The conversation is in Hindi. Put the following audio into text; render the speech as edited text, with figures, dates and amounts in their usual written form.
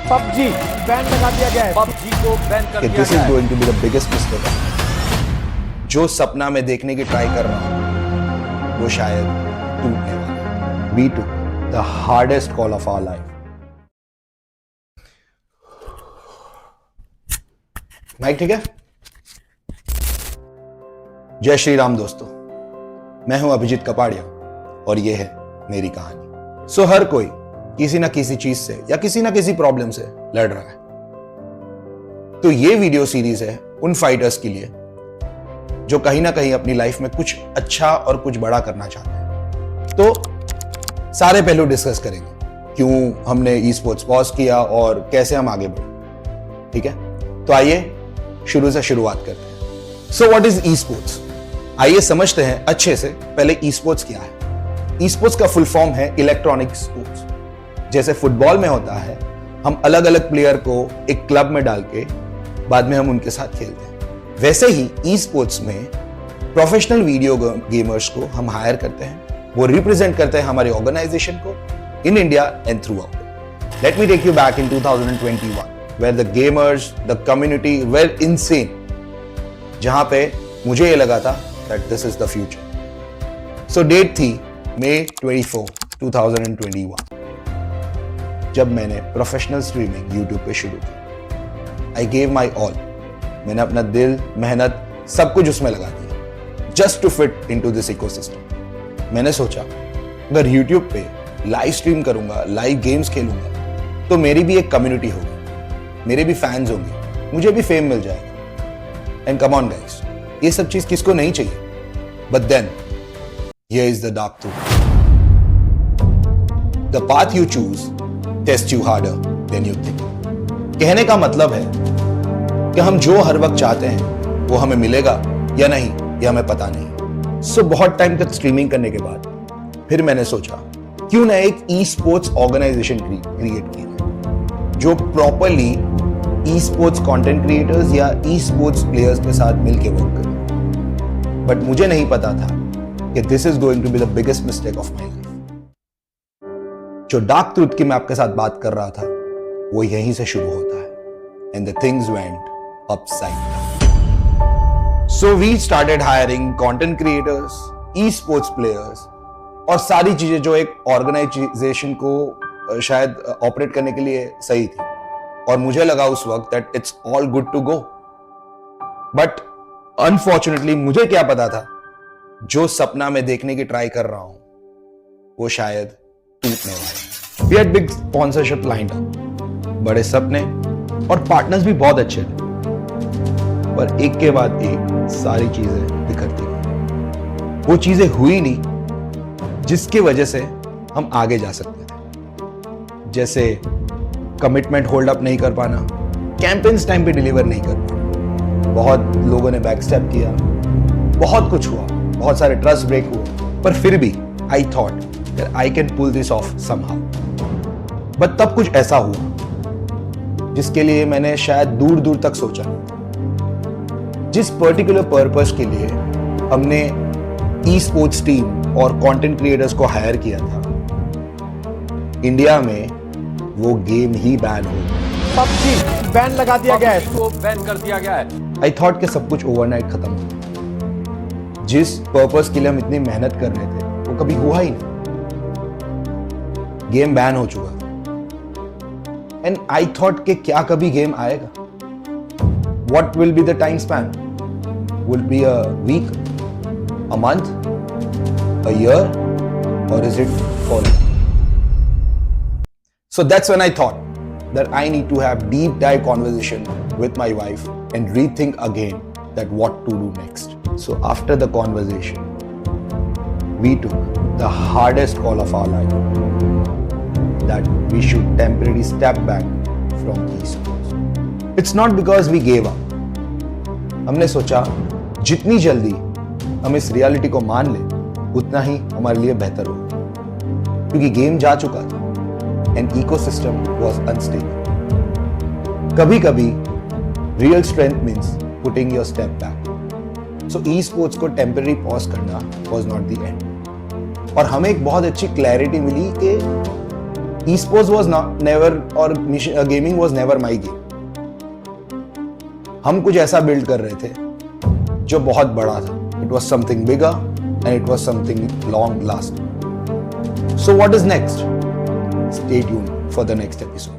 पबजी बैन लगा दिया गया है। पबजी को बैन कर दिया दिस गया इज है। Going to be the biggest mistake. जो सपना मैं देखने की ट्राई कर रहा हूं वो शायद टूटने वाला है। We to the hardest call of our life. Mike ठीक है? जय श्री राम दोस्तों, मैं हूं अभिजीत कपाड़िया और यह है मेरी कहानी। सो हर कोई किसी ना किसी चीज से या किसी ना किसी प्रॉब्लम से लड़ रहा है। तो ये वीडियो सीरीज है उन फाइटर्स के लिए जो कहीं ना कहीं अपनी लाइफ में कुछ अच्छा और कुछ बड़ा करना चाहते हैं। तो सारे पहलू डिस्कस करेंगे, क्यों हमने ई स्पोर्ट्स पॉज किया और कैसे हम आगे बढ़े। ठीक है, तो आइए शुरू से शुरुआत करते हैं। So what is e sports? आइए समझते हैं अच्छे से। पहले ई स्पोर्ट्स क्या है? ई स्पोर्ट्स का फुल फॉर्म है इलेक्ट्रॉनिक स्पोर्ट्स। जैसे फुटबॉल में होता है, हम अलग अलग प्लेयर को एक क्लब में डाल के बाद में हम उनके साथ खेलते हैं, वैसे ही ई स्पोर्ट्स में प्रोफेशनल वीडियो गेमर्स को हम हायर करते हैं। वो रिप्रेजेंट करते हैं हमारे ऑर्गेनाइजेशन को in India and throughout. Let me take you back in 2021 where the gamers, the community were insane, जहां पे मुझे ये लगा था that this is the future. So date थी May 24, 2021, जब मैंने प्रोफेशनल स्ट्रीमिंग यूट्यूब पे शुरू की। I gave my all. मैंने अपना दिल, मेहनत, सब कुछ उसमें लगा दिया just to fit into this ecosystem. मैंने सोचा अगर यूट्यूब पे लाइव स्ट्रीम करूंगा, लाइव गेम्स खेलूंगा, तो मेरी भी एक कम्युनिटी होगी, मेरे भी फैंस होंगे, मुझे भी फेम मिल जाएगा। एंड कम ऑन गाइस, ये सब चीज किसको नहीं चाहिए? But then here is the dark truth. The path you choose test you harder than you think. कहने का मतलब है कि हम जो हर वक्त चाहते हैं वो हमें मिलेगा या नहीं, ये हमें पता नहीं। सो बहुत टाइम तक स्ट्रीमिंग करने के बाद फिर मैंने सोचा क्यों ना एक ई स्पोर्ट्स ऑर्गेनाइजेशन क्रिएट की जो properly e sports content creators या ई स्पोर्ट्स प्लेयर्स के साथ मिलकर वर्क करें। बट मुझे नहीं पता था कि this is going to be the biggest mistake of my life. जो डार्क ट्रूथ की मैं आपके साथ बात कर रहा था वो यहीं से शुरू होता है। And the things went upside down. So we started hiring content creators, esports players और सारी चीजें जो एक ऑर्गेनाइजेशन को शायद ऑपरेट करने के लिए सही थी। और मुझे लगा उस वक्त that it's all good to go. But unfortunately मुझे क्या पता था, जो सपना मैं देखने की ट्राई कर रहा हूं वो शायद टूटने वाला है। We had big sponsorship lined up, बड़े सपने और पार्टनर्स भी बहुत अच्छे थे, पर एक के बाद एक सारी चीजें बिखरती गई। वो चीजें हुई नहीं जिसकी वजह से हम आगे जा सकते थे। जैसे कमिटमेंट होल्ड अप नहीं कर पाना, कैंपेन्स टाइम पे डिलीवर नहीं कर पाना, बहुत लोगों ने बैकस्टेप किया, बहुत कुछ हुआ, बहुत सारे ट्रस्ट ब्रेक हुए, पर फिर भी I thought that I can pull this off somehow. But तब कुछ ऐसा हुआ जिसके लिए मैंने शायद दूर दूर तक सोचा नहीं था। जिस पर्टिकुलर पर्पस के लिए हमने ई स्पोर्ट्स टीम और कंटेंट क्रिएटर्स को हायर किया था, इंडिया में वो गेम ही बैन हो गया। पबजी बैन लगा दिया गया है। पबजी को बैन कर दिया गया है। आई थॉट कि सब कुछ ओवरनाइट खत्म हो। जिस पर्पस के लिए हम इतनी मेहनत कर रहे थे वो कभी हुआ ही नहीं। गेम बैन हो चुका था। एंड आई थॉट कि क्या कभी गेम आएगा? What will be the time span? Will be a week, a month, a year, or is it for? So that's when I thought that I need to have deep dive conversation with my wife and rethink again that what to do next. So after the conversation, we took the hardest call of our life, that we should temporarily step back from esports. It's not because we gave up. हमने सोचा जितनी जल्दी हम इस रियलिटी को मान ले उतना ही हमारे लिए बेहतर होगा, क्योंकि गेम जा चुका था and ecosystem was unstable. कभी कभी real strength means putting your step back. So esports को temporary pause करना was not the end. और हमें एक बहुत अच्छी clarity मिली कि ई-स्पोर्ट्स वाज नेवर और gaming was never my game. हम कुछ ऐसा बिल्ड कर रहे थे जो बहुत बड़ा था। It was something bigger and it was something long lasting. So what is next? Stay tuned for the next episode.